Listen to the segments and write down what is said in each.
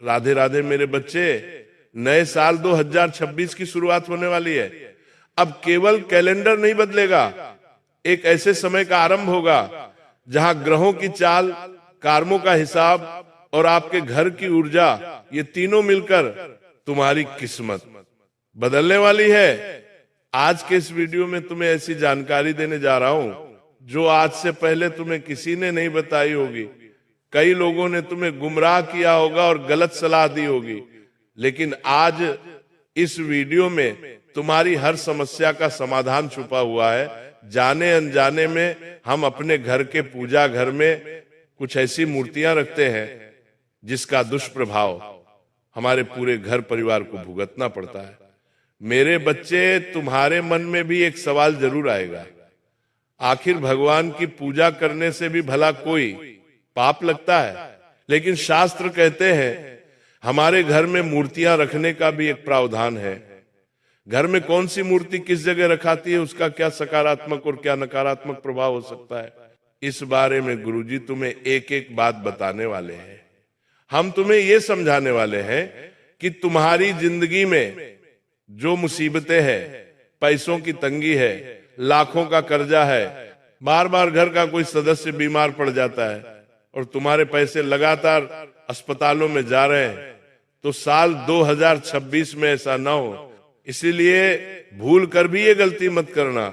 राधे राधे मेरे बच्चे, नए साल 2026 की शुरुआत होने वाली है। अब केवल कैलेंडर नहीं बदलेगा, एक ऐसे समय का आरंभ होगा जहां ग्रहों की चाल, कर्मों का हिसाब और आपके घर की ऊर्जा, ये तीनों मिलकर तुम्हारी किस्मत बदलने वाली है। आज के इस वीडियो में तुम्हें ऐसी जानकारी देने जा रहा हूं जो आज से पहले तुम्हें किसी ने नहीं बताई होगी। कई लोगों ने तुम्हें गुमराह किया होगा और गलत सलाह दी होगी, लेकिन आज इस वीडियो में तुम्हारी हर समस्या का समाधान छुपा हुआ है। जाने अनजाने में हम अपने घर के पूजा घर में कुछ ऐसी मूर्तियां रखते हैं जिसका दुष्प्रभाव हमारे पूरे घर परिवार को भुगतना पड़ता है। मेरे बच्चे, तुम्हारे मन में भी एक सवाल जरूर आएगा, आखिर भगवान की पूजा करने से भी भला कोई पाप लगता है? लेकिन शास्त्र कहते हैं हमारे घर में मूर्तियां रखने का भी एक प्रावधान है। घर में कौन सी मूर्ति किस जगह रखाती है, उसका क्या सकारात्मक और क्या नकारात्मक प्रभाव हो सकता है, इस बारे में गुरुजी तुम्हें एक एक बात बताने वाले हैं। हम तुम्हें यह समझाने वाले हैं कि तुम्हारी जिंदगी में जो मुसीबतें हैं, पैसों की तंगी है, लाखों का कर्जा है, बार बार घर का कोई सदस्य बीमार पड़ जाता है और तुम्हारे पैसे लगातार अस्पतालों में जा रहे हैं, तो साल 2026 में ऐसा ना हो, इसीलिए भूल कर भी ये गलती मत करना।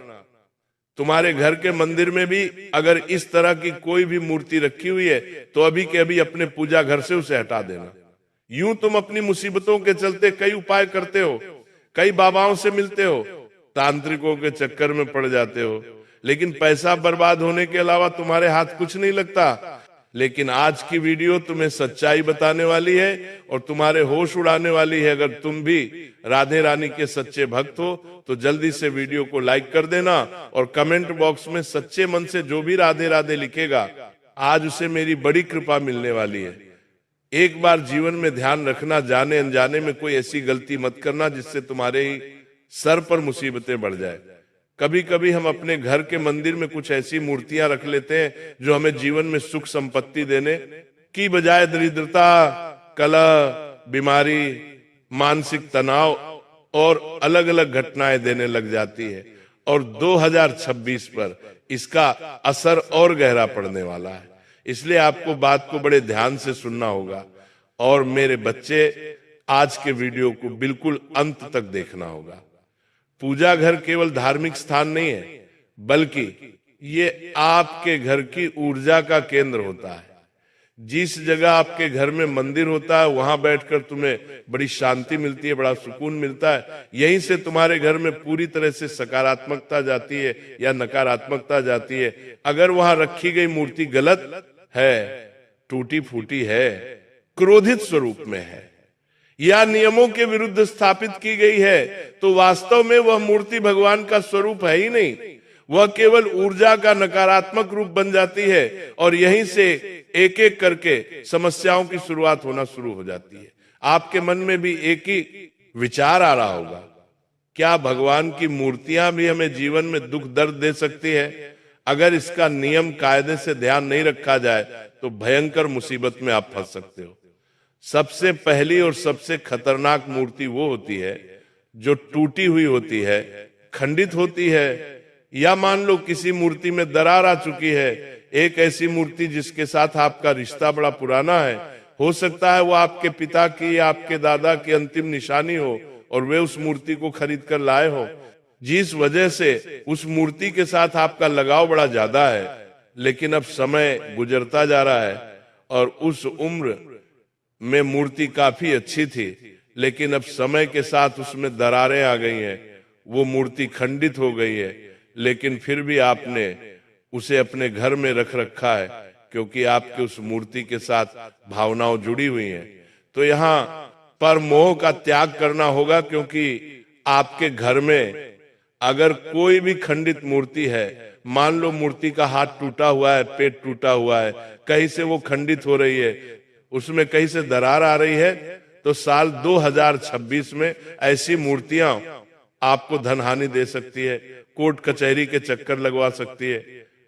तुम्हारे घर के मंदिर में भी अगर इस तरह की कोई भी मूर्ति रखी हुई है तो अभी के अभी अपने पूजा घर से उसे हटा देना। यूं तुम अपनी मुसीबतों के चलते कई उपाय करते हो, कई बाबाओं से मिलते हो, तांत्रिकों के चक्कर में पड़ जाते हो, लेकिन पैसा बर्बाद होने के अलावा तुम्हारे हाथ कुछ नहीं लगता। लेकिन आज की वीडियो तुम्हें सच्चाई बताने वाली है और तुम्हारे होश उड़ाने वाली है। अगर तुम भी राधे रानी के सच्चे भक्त हो तो जल्दी से वीडियो को लाइक कर देना और कमेंट बॉक्स में सच्चे मन से जो भी राधे राधे लिखेगा, आज उसे मेरी बड़ी कृपा मिलने वाली है। एक बार जीवन में ध्यान रखना, जाने अनजाने में कोई ऐसी गलती मत करना जिससे तुम्हारे ही सर पर मुसीबतें बढ़ जाए। कभी कभी हम अपने घर के मंदिर में कुछ ऐसी मूर्तियां रख लेते हैं जो हमें जीवन में सुख संपत्ति देने की बजाय दरिद्रता, कलह, बीमारी, मानसिक तनाव और अलग अलग घटनाएं देने लग जाती है। और 2026 पर इसका असर और गहरा पड़ने वाला है, इसलिए आपको बात को बड़े ध्यान से सुनना होगा। और मेरे बच्चे, आज के वीडियो को बिल्कुल अंत तक देखना होगा। पूजा घर केवल धार्मिक स्थान नहीं है, बल्कि ये आपके घर की ऊर्जा का केंद्र होता है। जिस जगह आपके घर में मंदिर होता है वहां बैठकर तुम्हें बड़ी शांति मिलती है, बड़ा सुकून मिलता है। यहीं से तुम्हारे घर में पूरी तरह से सकारात्मकता जाती है या नकारात्मकता जाती है। अगर वहां रखी गई मूर्ति गलत है, टूटी फूटी है, क्रोधित स्वरूप में है या नियमों के विरुद्ध स्थापित की गई है, तो वास्तव में वह मूर्ति भगवान का स्वरूप है ही नहीं, वह केवल ऊर्जा का नकारात्मक रूप बन जाती है और यहीं से एक एक करके समस्याओं की शुरुआत होना शुरू हो जाती है। आपके मन में भी एक ही विचार आ रहा होगा, क्या भगवान की मूर्तियां भी हमें जीवन में दुख दर्द दे सकती है? अगर इसका नियम कायदे से ध्यान नहीं रखा जाए तो भयंकर मुसीबत में आप फंस सकते हो। सबसे पहली और सबसे खतरनाक मूर्ति वो होती है जो टूटी हुई होती है, खंडित होती है, या मान लो किसी मूर्ति में दरार आ चुकी है। एक ऐसी मूर्ति जिसके साथ आपका रिश्ता बड़ा पुराना है, हो सकता है वो आपके पिता की या आपके दादा की अंतिम निशानी हो और वे उस मूर्ति को खरीद कर लाए हो, जिस वजह से उस मूर्ति के साथ आपका लगाव बड़ा ज्यादा है। लेकिन अब समय गुजरता जा रहा है और उस उम्र में मूर्ति काफी अच्छी थी, लेकिन अब समय के साथ उसमें दरारें आ गई हैं, वो मूर्ति खंडित हो गई है, लेकिन फिर भी आपने उसे अपने घर में रख रखा है क्योंकि आपके उस मूर्ति के साथ भावनाएं जुड़ी हुई हैं। तो यहाँ पर मोह का त्याग करना होगा, क्योंकि आपके घर में अगर कोई भी खंडित मूर्ति है, मान लो मूर्ति का हाथ टूटा हुआ है, पेट टूटा हुआ है, कहीं से वो खंडित हो रही है, उसमें कहीं से दरार आ रही है, तो साल 2026 में ऐसी मूर्तियां आपको धन हानि दे सकती है, कोर्ट कचहरी के चक्कर लगवा सकती है,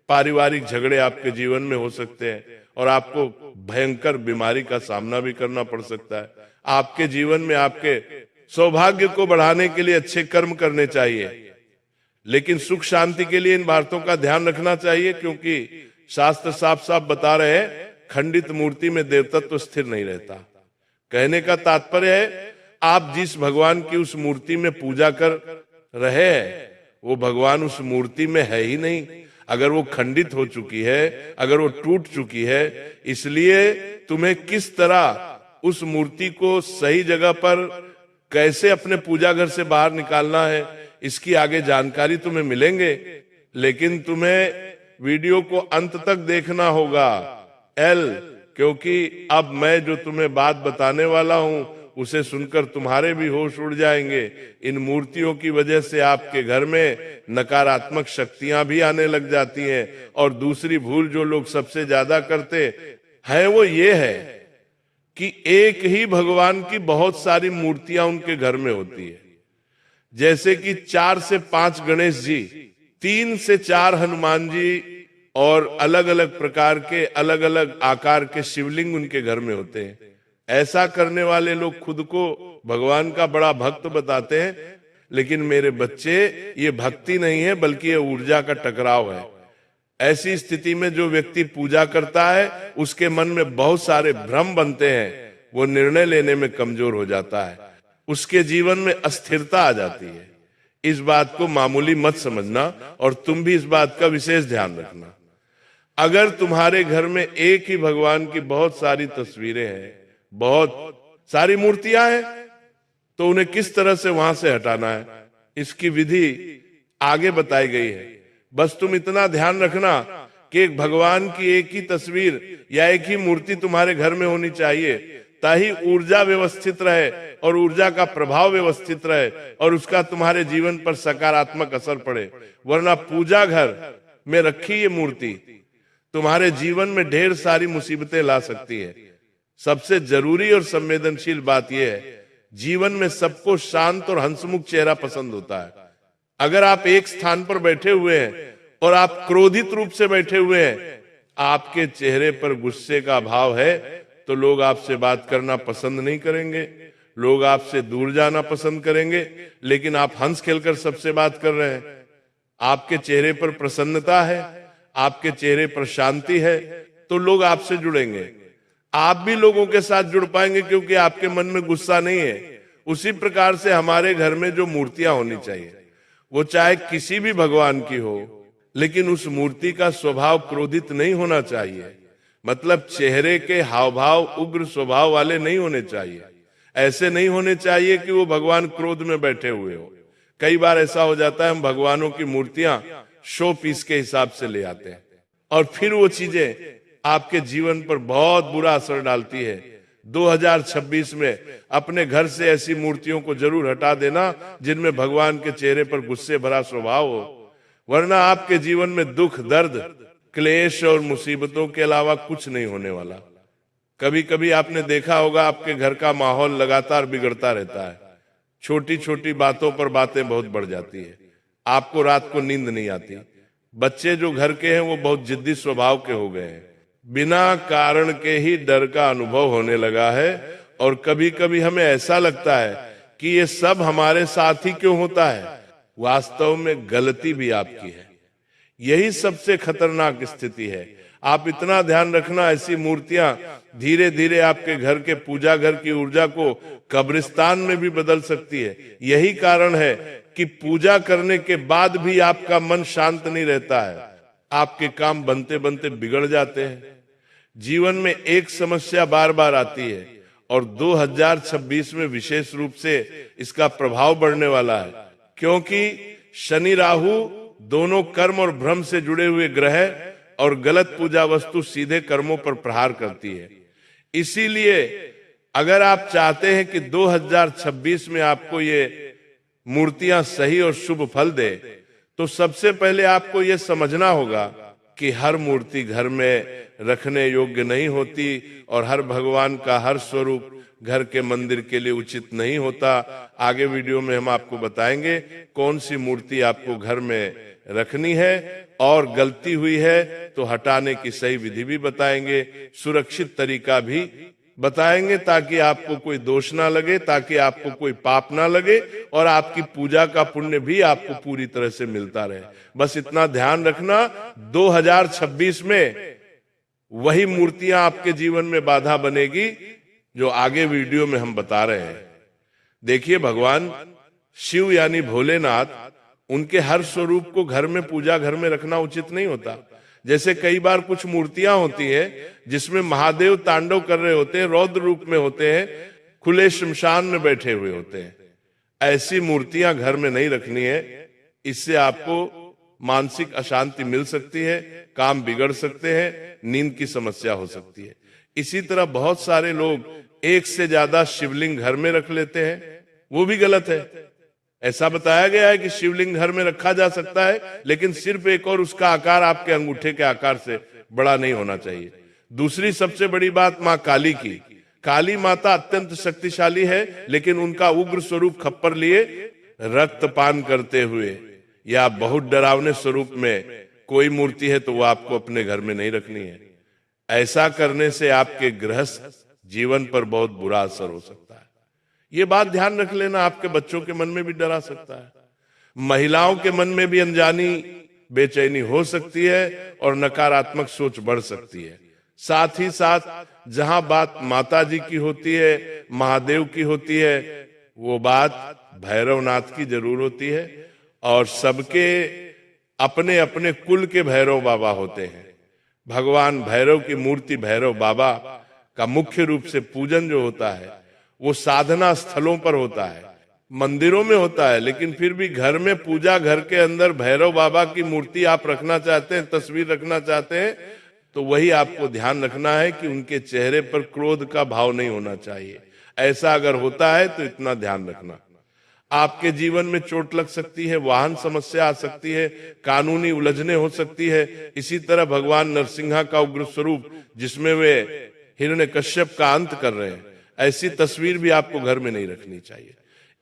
पारिवारिक झगड़े आपके जीवन में हो सकते हैं और आपको भयंकर बीमारी का सामना भी करना पड़ सकता है। आपके जीवन में आपके सौभाग्य को बढ़ाने के लिए अच्छे कर्म करने चाहिए, लेकिन सुख शांति के लिए इन बातों का ध्यान रखना चाहिए, क्योंकि शास्त्र साफ साफ बता रहे हैं खंडित मूर्ति में देवतत्व स्थिर नहीं रहता। कहने का तात्पर्य है आप जिस भगवान की उस मूर्ति में पूजा कर रहे हैं वो भगवान उस मूर्ति में है ही नहीं। अगर वो खंडित हो चुकी है, अगर वो टूट चुकी है, इसलिए तुम्हें किस तरह उस मूर्ति को सही जगह पर कैसे अपने पूजा घर से बाहर निकालना है, इसकी आगे जानकारी तुम्हें मिलेंगे, लेकिन तुम्हें वीडियो को अंत तक देखना होगा क्योंकि अब मैं जो तुम्हें बात बताने वाला हूं उसे सुनकर तुम्हारे भी होश उड़ जाएंगे। इन मूर्तियों की वजह से आपके घर में नकारात्मक शक्तियां भी आने लग जाती हैं। और दूसरी भूल जो लोग सबसे ज्यादा करते हैं वो ये है कि एक ही भगवान की बहुत सारी मूर्तियां उनके घर में होती है। जैसे कि 4 से 5 गणेश जी, 3 से 4 हनुमान जी और अलग अलग प्रकार के अलग अलग आकार के शिवलिंग उनके घर में होते हैं। ऐसा करने वाले लोग खुद को भगवान का बड़ा भक्त बताते हैं, लेकिन मेरे बच्चे ये भक्ति नहीं है बल्कि ये ऊर्जा का टकराव है। ऐसी स्थिति में जो व्यक्ति पूजा करता है उसके मन में बहुत सारे भ्रम बनते हैं, वो निर्णय लेने में कमजोर हो जाता है, उसके जीवन में अस्थिरता आ जाती है। इस बात को मामूली मत समझना और तुम भी इस बात का विशेष ध्यान रखना। अगर तुम्हारे घर में एक ही भगवान की बहुत सारी तस्वीरें हैं, बहुत सारी मूर्तियां हैं, तो उन्हें किस तरह से वहां से हटाना है इसकी विधि आगे बताई गई है। बस तुम इतना ध्यान रखना कि एक भगवान की एक ही तस्वीर या एक ही मूर्ति तुम्हारे घर में होनी चाहिए, ताकि ऊर्जा व्यवस्थित रहे और ऊर्जा का प्रभाव व्यवस्थित रहे और उसका तुम्हारे जीवन पर सकारात्मक असर पड़े। वरना पूजा घर में रखी ये मूर्ति तुम्हारे जीवन में ढेर सारी मुसीबतें ला सकती है। सबसे जरूरी और संवेदनशील बात यह है, जीवन में सबको शांत और हंसमुख चेहरा पसंद होता है। अगर आप एक स्थान पर बैठे हुए हैं और आप क्रोधित रूप से बैठे हुए हैं, आपके चेहरे पर गुस्से का भाव है, तो लोग आपसे बात करना पसंद नहीं करेंगे, लोग आपसे दूर जाना पसंद करेंगे। लेकिन आप हंस खेलकर सबसे बात कर रहे हैं, आपके चेहरे पर प्रसन्नता है, आपके चेहरे पर शांति है, तो लोग आपसे जुड़ेंगे। आप भी लोगों के साथ जुड़ पाएंगे क्योंकि आपके मन में गुस्सा नहीं है। उसी प्रकार से हमारे घर में जो मूर्तियां होनी चाहिए, वो चाहे किसी भी भगवान की हो, लेकिन उस मूर्ति का स्वभाव क्रोधित नहीं होना चाहिए। मतलब चेहरे के हाव भाव उग्र स्वभाव वाले नहीं होने चाहिए। ऐसे नहीं होने चाहिए कि वो भगवान क्रोध में बैठे हुए हो। कई बार ऐसा हो जाता है, हम भगवानों की मूर्तियां शो पीस के हिसाब से ले आते हैं और फिर वो चीजें आपके जीवन पर बहुत बुरा असर डालती है। 2026 में अपने घर से ऐसी मूर्तियों को जरूर हटा देना जिनमें भगवान के चेहरे पर गुस्से भरा स्वभाव हो, वरना आपके जीवन में दुख, दर्द, क्लेश और मुसीबतों के अलावा कुछ नहीं होने वाला। कभी कभी आपने देखा होगा आपके घर का माहौल लगातार बिगड़ता रहता है। छोटी छोटी बातों पर बातें बहुत बढ़ जाती है, आपको रात को नींद नहीं आती। बच्चे जो घर के हैं वो बहुत जिद्दी स्वभाव के हो गए हैं, बिना कारण के ही डर का अनुभव होने लगा है। और कभी कभी हमें ऐसा लगता है कि ये सब हमारे साथ ही क्यों होता है। वास्तव में गलती भी आपकी है। यही सबसे खतरनाक स्थिति है। आप इतना ध्यान रखना, ऐसी मूर्तियां धीरे धीरे आपके घर के पूजा घर की ऊर्जा को कब्रिस्तान में भी बदल सकती है। यही कारण है कि पूजा करने के बाद भी आपका मन शांत नहीं रहता है, आपके काम बनते बनते बिगड़ जाते हैं। जीवन में एक समस्या बार बार आती है और 2026 में विशेष रूप से इसका प्रभाव बढ़ने वाला है, क्योंकि शनि राहु दोनों कर्म और भ्रम से जुड़े हुए ग्रह और गलत पूजा वस्तु सीधे कर्मों पर प्रहार करती है। इसीलिए अगर आप चाहते हैं कि 2026 में आपको ये मूर्तियां सही और शुभ फल दे, तो सबसे पहले आपको ये समझना होगा कि हर मूर्ति घर में रखने योग्य नहीं होती और हर भगवान का हर स्वरूप घर के मंदिर के लिए उचित नहीं होता। आगे वीडियो में हम आपको बताएंगे कौन सी मूर्ति आपको घर में रखनी है, और गलती हुई है तो हटाने की सही विधि भी बताएंगे, सुरक्षित तरीका भी बताएंगे, ताकि आपको कोई दोष ना लगे, ताकि आपको कोई पाप ना लगे, और आपकी पूजा का पुण्य भी आपको पूरी तरह से मिलता रहे। बस इतना ध्यान रखना, 2026 में वही मूर्तियां आपके जीवन में बाधा बनेगी जो आगे वीडियो में हम बता रहे हैं। देखिए, भगवान शिव यानी भोलेनाथ, उनके हर स्वरूप को घर में, पूजा घर में रखना उचित नहीं होता। जैसे कई बार कुछ मूर्तियां होती हैं जिसमें महादेव तांडव कर रहे होते हैं, रौद्र रूप में होते हैं, खुले शमशान में बैठे हुए होते हैं। ऐसी मूर्तियां घर में नहीं रखनी है, इससे आपको मानसिक अशांति मिल सकती है, काम बिगड़ सकते हैं, नींद की समस्या हो सकती है। इसी तरह बहुत सारे लोग एक से ज्यादा शिवलिंग घर में रख लेते हैं, वो भी गलत है। ऐसा बताया गया है कि शिवलिंग घर में रखा जा सकता है, लेकिन सिर्फ एक, और उसका आकार आपके अंगूठे के आकार से बड़ा नहीं होना चाहिए। दूसरी सबसे बड़ी बात मां काली की। काली माता अत्यंत शक्तिशाली है, लेकिन उनका उग्र स्वरूप खप्पर लिए रक्तपान करते हुए या बहुत डरावने स्वरूप में कोई मूर्ति है तो वो आपको अपने घर में नहीं रखनी है। ऐसा करने से आपके गृहस्थ जीवन पर बहुत बुरा असर हो सकता है। ये बात ध्यान रख लेना, आपके बच्चों के मन में भी डरा सकता है, महिलाओं के मन में भी अनजानी बेचैनी हो सकती है और नकारात्मक सोच बढ़ सकती है। साथ ही साथ जहां बात माता जी की होती है, महादेव की होती है, वो बात भैरवनाथ की जरूर होती है। और सबके अपने अपने कुल के भैरव बाबा होते हैं। भगवान भैरव की मूर्ति, भैरव बाबा का मुख्य रूप से पूजन जो होता है वो साधना स्थलों पर होता है, मंदिरों में होता है, लेकिन फिर भी घर में पूजा घर के अंदर भैरव बाबा की मूर्ति आप रखना चाहते हैं, तस्वीर रखना चाहते हैं, तो वही आपको ध्यान रखना है कि उनके चेहरे पर क्रोध का भाव नहीं होना चाहिए। ऐसा अगर होता है तो इतना ध्यान रखना। आपके जीवन में चोट लग सकती है, वाहन समस्या आ सकती है, कानूनी उलझने हो सकती है। इसी तरह भगवान नरसिंहा का उग्र स्वरूप जिसमें वे हिरण्यकश्यप का अंत कर रहे हैं, ऐसी तस्वीर भी आपको घर में नहीं रखनी चाहिए।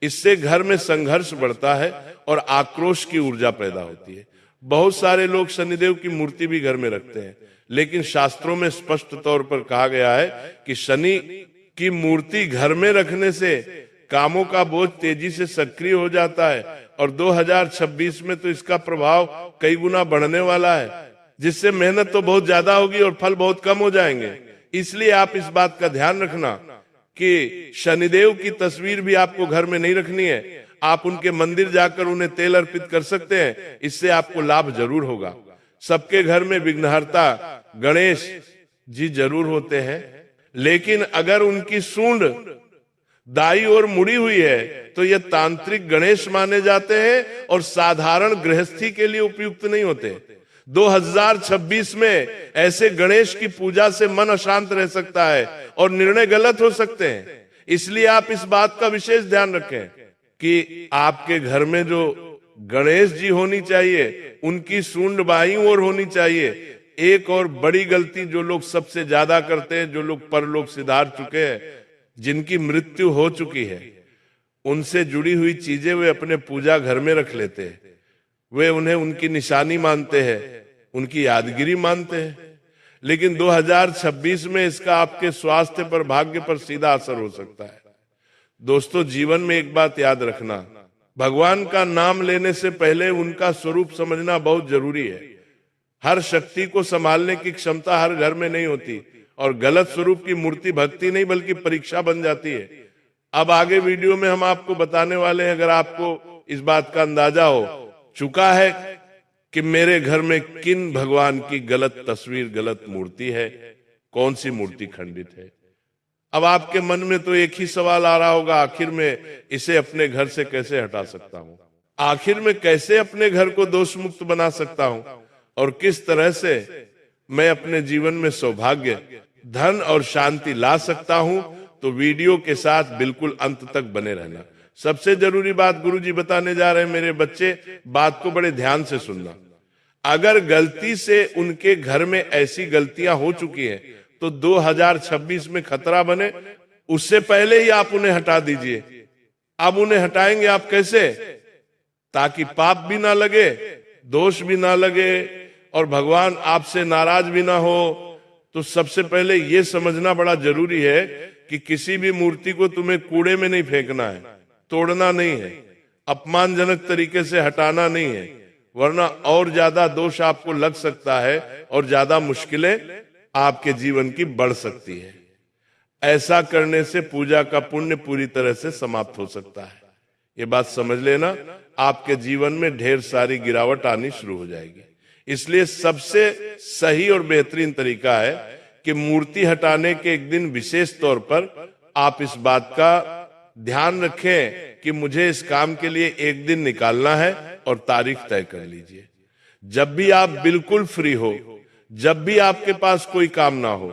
इससे घर में संघर्ष बढ़ता है और आक्रोश की ऊर्जा पैदा होती है। बहुत सारे लोग शनिदेव की मूर्ति भी घर में रखते हैं, लेकिन शास्त्रों में स्पष्ट तौर पर कहा गया है कि शनि की मूर्ति घर में रखने से कामों का बोझ तेजी से सक्रिय हो जाता है, और 2026 में तो इसका प्रभाव कई गुना बढ़ने वाला है, जिससे मेहनत तो बहुत ज्यादा होगी और फल बहुत कम हो जाएंगे। इसलिए आप इस बात का ध्यान रखना कि शनिदेव की तस्वीर भी आपको घर में नहीं रखनी है। आप उनके मंदिर जाकर उन्हें तेल अर्पित कर सकते हैं, इससे आपको लाभ जरूर होगा। सबके घर में विघ्नहर्ता गणेश जी जरूर होते हैं, लेकिन अगर उनकी सूंड दाई ओर मुड़ी हुई है तो ये तांत्रिक गणेश माने जाते हैं और साधारण गृहस्थी के लिए उपयुक्त नहीं होते। 2026 में ऐसे गणेश की पूजा से मन अशांत रह सकता है और निर्णय गलत हो सकते हैं। इसलिए आप इस बात का विशेष ध्यान रखें कि आपके घर में जो गणेश जी होनी चाहिए उनकी सूंड बाईं ओर होनी चाहिए। एक और बड़ी गलती जो लोग सबसे ज्यादा करते हैं, जो लोग परलोक सिधार चुके हैं, जिनकी मृत्यु हो चुकी है, उनसे जुड़ी हुई चीजें वे अपने पूजा घर में रख लेते हैं। वे उन्हें उनकी निशानी मानते हैं, उनकी यादगिरी मानते हैं, लेकिन 2026 में इसका आपके स्वास्थ्य पर, भाग्य पर सीधा असर हो सकता है। दोस्तों, जीवन में एक बात याद रखना, भगवान का नाम लेने से पहले उनका स्वरूप समझना बहुत जरूरी है। हर शक्ति को संभालने की क्षमता हर घर में नहीं होती, और गलत स्वरूप की मूर्ति भक्ति नहीं बल्कि परीक्षा बन जाती है। अब आगे वीडियो में हम आपको बताने वाले हैं, अगर आपको इस बात का अंदाजा हो चुका है कि मेरे घर में किन भगवान की गलत तस्वीर, गलत मूर्ति है, कौन सी मूर्ति खंडित है। अब आपके मन में तो एक ही सवाल आ रहा होगा, आखिर में इसे अपने घर से कैसे हटा सकता हूं, आखिर में कैसे अपने घर को दोष मुक्त बना सकता हूं, और किस तरह से मैं अपने जीवन में सौभाग्य, धन और शांति ला सकता हूं। तो वीडियो के साथ बिल्कुल अंत तक बने रहना। सबसे जरूरी बात गुरुजी बताने जा रहे हैं, मेरे बच्चे बात को बड़े ध्यान से सुनना। अगर गलती से उनके घर में ऐसी गलतियां हो चुकी हैं तो 2026 में खतरा बने, उससे पहले ही आप उन्हें हटा दीजिए। अब उन्हें हटाएंगे आप कैसे? ताकि पाप भी ना लगे, दोष भी ना लगे और भगवान आपसे नाराज भी ना हो, तो सबसे पहले ये समझना बड़ा जरूरी है कि किसी भी मूर्ति को तुम्हें कूड़े में नहीं फेंकना है, तोड़ना नहीं है, अपमानजनक तरीके से हटाना नहीं है, वरना और ज्यादा दोष आपको लग सकता है और ज्यादा मुश्किलें आपके जीवन की बढ़ सकती है। ऐसा करने से पूजा का पुण्य पूरी तरह से समाप्त हो सकता है। ये बात समझ लेना, आपके जीवन में ढेर सारी गिरावट आनी शुरू हो जाएगी। इसलिए सबसे सही और बेहतरीन तरीका है कि मूर्ति हटाने के एक दिन विशेष तौर पर आप इस बात का ध्यान रखें कि मुझे इस काम के लिए एक दिन निकालना है और तारीख तय कर लीजिए। जब भी आप बिल्कुल फ्री हो, जब भी आपके पास कोई काम ना हो,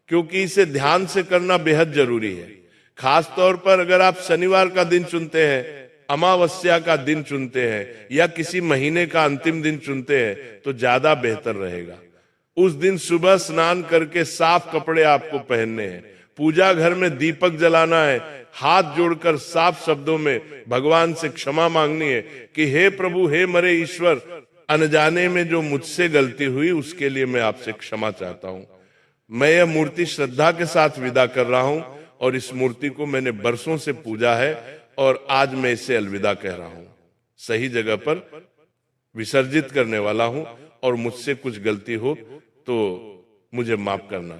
क्योंकि इसे ध्यान से करना बेहद जरूरी है। खास तौर पर अगर आप शनिवार का दिन चुनते हैं, अमावस्या का दिन चुनते हैं या किसी महीने का अंतिम दिन चुनते हैं तो ज्यादा बेहतर रहेगा। उस दिन सुबह स्नान करके साफ कपड़े आपको पहनने हैं, पूजा घर में दीपक जलाना है, हाथ जोड़कर साफ शब्दों में भगवान से क्षमा मांगनी है कि हे प्रभु, हे मरे ईश्वर, अनजाने में जो मुझसे गलती हुई उसके लिए मैं आपसे क्षमा चाहता हूं। मैं यह मूर्ति श्रद्धा के साथ विदा कर रहा हूं और इस मूर्ति को मैंने बरसों से पूजा है और आज मैं इसे अलविदा कह रहा हूं, सही जगह पर विसर्जित करने वाला हूं और मुझसे कुछ गलती हो तो मुझे माफ करना।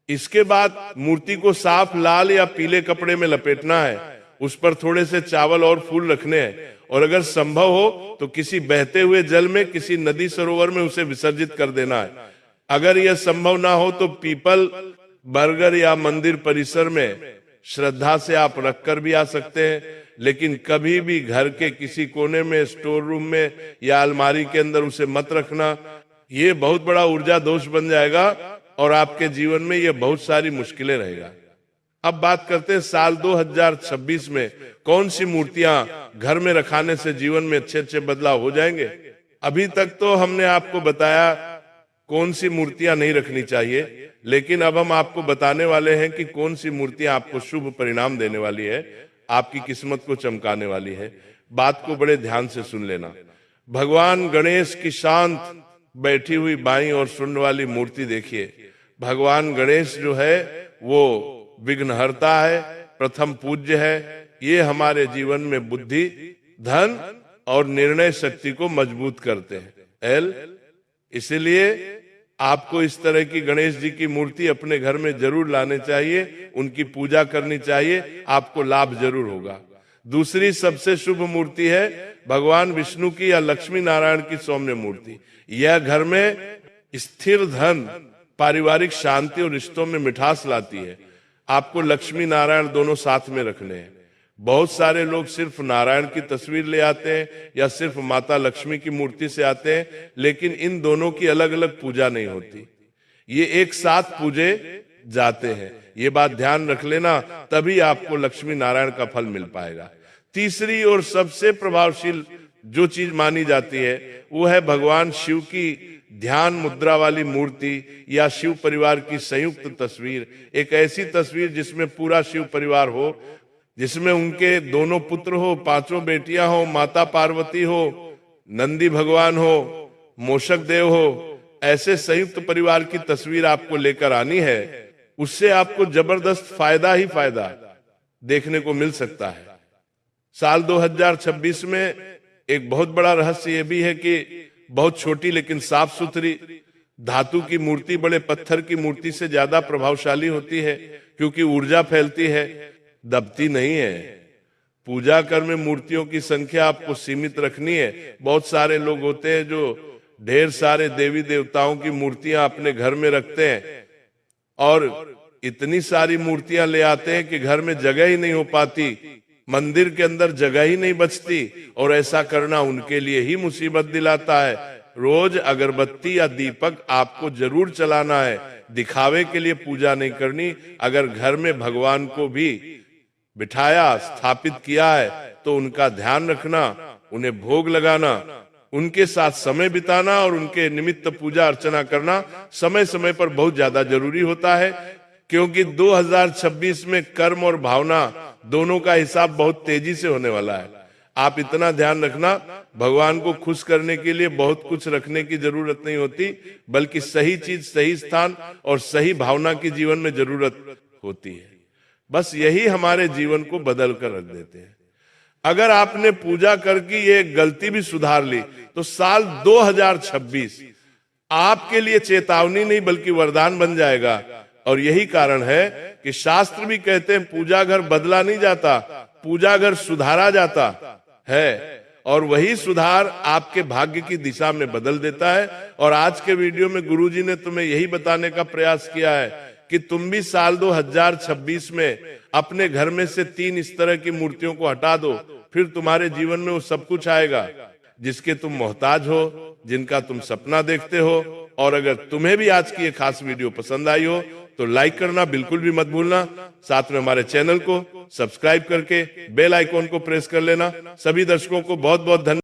इसके बाद मूर्ति को साफ लाल या पीले कपड़े में लपेटना है, उस पर थोड़े से चावल और फूल रखने हैं और अगर संभव हो तो किसी बहते हुए जल में, किसी नदी सरोवर में उसे विसर्जित कर देना है। अगर यह संभव ना हो तो पीपल, बरगद या मंदिर परिसर में श्रद्धा से आप रखकर भी आ सकते हैं, लेकिन कभी भी घर के किसी कोने में, स्टोर रूम में या अलमारी के अंदर उसे मत रखना। ये बहुत बड़ा ऊर्जा दोष बन जाएगा और आपके जीवन में ये बहुत सारी मुश्किलें रहेगा। अब बात करते हैं साल 2026 में कौन सी मूर्तियां घर में रखाने से जीवन में अच्छे अच्छे बदलाव हो जाएंगे। अभी तक तो हमने आपको बताया कौन सी मूर्तियां नहीं रखनी चाहिए, लेकिन अब हम आपको बताने वाले हैं कि कौन सी मूर्तियां आपको शुभ परिणाम देने वाली है, आपकी किस्मत को चमकाने वाली है। बात को बड़े ध्यान से सुन लेना। भगवान गणेश की शांत बैठी हुई बाईं और सुंड वाली मूर्ति देखिए। भगवान गणेश जो है वो विघ्नहर्ता है, प्रथम पूज्य है। ये हमारे जीवन में बुद्धि, धन और निर्णय शक्ति को मजबूत करते हैं। इसलिए आपको इस तरह की गणेश जी की मूर्ति अपने घर में जरूर लाने चाहिए, उनकी पूजा करनी चाहिए, आपको लाभ जरूर होगा। दूसरी सबसे शुभ मूर्ति है भगवान विष्णु की या लक्ष्मी नारायण की सौम्य मूर्ति। यह घर में स्थिर धन, पारिवारिक शांति और रिश्तों में मिठास लाती है। आपको लक्ष्मी नारायण दोनों साथ में रखने हैं। बहुत सारे लोग सिर्फ नारायण की तस्वीर ले आते हैं या सिर्फ माता लक्ष्मी की मूर्ति से आते हैं, लेकिन इन दोनों की अलग अलग पूजा नहीं होती, ये एक साथ पूजे जाते हैं। ये बात ध्यान रख लेना, तभी आपको लक्ष्मी नारायण का फल मिल पाएगा। तीसरी और सबसे प्रभावशील जो चीज मानी जाती है वो है भगवान शिव की ध्यान मुद्रा वाली मूर्ति या शिव परिवार की संयुक्त तस्वीर। एक ऐसी तस्वीर जिसमें पूरा शिव परिवार हो, जिसमें उनके दोनों पुत्र हो, पांचों बेटियां हो, माता पार्वती हो, नंदी भगवान हो, मोषक देव हो, ऐसे संयुक्त परिवार की तस्वीर आपको लेकर आनी है। उससे आपको जबरदस्त फायदा ही फायदा देखने को मिल सकता है। साल 2026 में एक बहुत बड़ा रहस्य यह भी है कि बहुत छोटी लेकिन साफ सुथरी धातु की मूर्ति बड़े पत्थर की मूर्ति से ज्यादा प्रभावशाली होती है, क्योंकि ऊर्जा फैलती है, दबती नहीं है। पूजा कर में मूर्तियों की संख्या आपको सीमित रखनी है। बहुत सारे लोग होते हैं जो ढेर सारे देवी देवताओं की मूर्तियां अपने घर में रखते हैं और इतनी सारी मूर्तियां ले आते हैं कि घर में जगह ही नहीं हो पाती, मंदिर के अंदर जगह ही नहीं बचती, और ऐसा करना उनके लिए ही मुसीबत दिलाता है। रोज अगरबत्ती या दीपक आपको जरूर चलाना है, दिखावे के लिए पूजा नहीं करनी। अगर घर में भगवान को भी बिठाया, स्थापित किया है तो उनका ध्यान रखना, उन्हें भोग लगाना, उनके साथ समय बिताना और उनके निमित्त पूजा अर्चना करना समय समय पर बहुत ज्यादा जरूरी होता है, क्योंकि 2026 में कर्म और भावना दोनों का हिसाब बहुत तेजी से होने वाला है। आप इतना ध्यान रखना, भगवान को खुश करने के लिए बहुत कुछ रखने की जरूरत नहीं होती, बल्कि सही चीज सही स्थान और सही भावना की जीवन में जरूरत होती है। बस यही हमारे जीवन को बदल कर रख देते हैं। अगर आपने पूजा करके ये गलती भी सुधार ली तो साल 2026 आपके लिए चेतावनी नहीं बल्कि वरदान बन जाएगा। और यही कारण है कि शास्त्र भी कहते हैं पूजा घर बदला नहीं जाता, पूजा घर सुधारा जाता है, और वही सुधार आपके भाग्य की दिशा में बदल देता है। और आज के वीडियो में गुरुजी ने तुम्हें यही बताने का प्रयास किया है कि तुम भी साल 2026 में अपने घर में से 3 इस तरह की मूर्तियों को हटा दो, फिर तुम्हारे जीवन में वो सब कुछ आएगा जिसके तुम मोहताज हो, जिनका तुम सपना देखते हो। और अगर तुम्हें भी आज की ये खास वीडियो पसंद आई हो तो लाइक करना बिल्कुल भी मत भूलना। साथ में हमारे चैनल को सब्सक्राइब करके बेल आइकॉन को प्रेस कर लेना। सभी दर्शकों को बहुत बहुत धन्यवाद।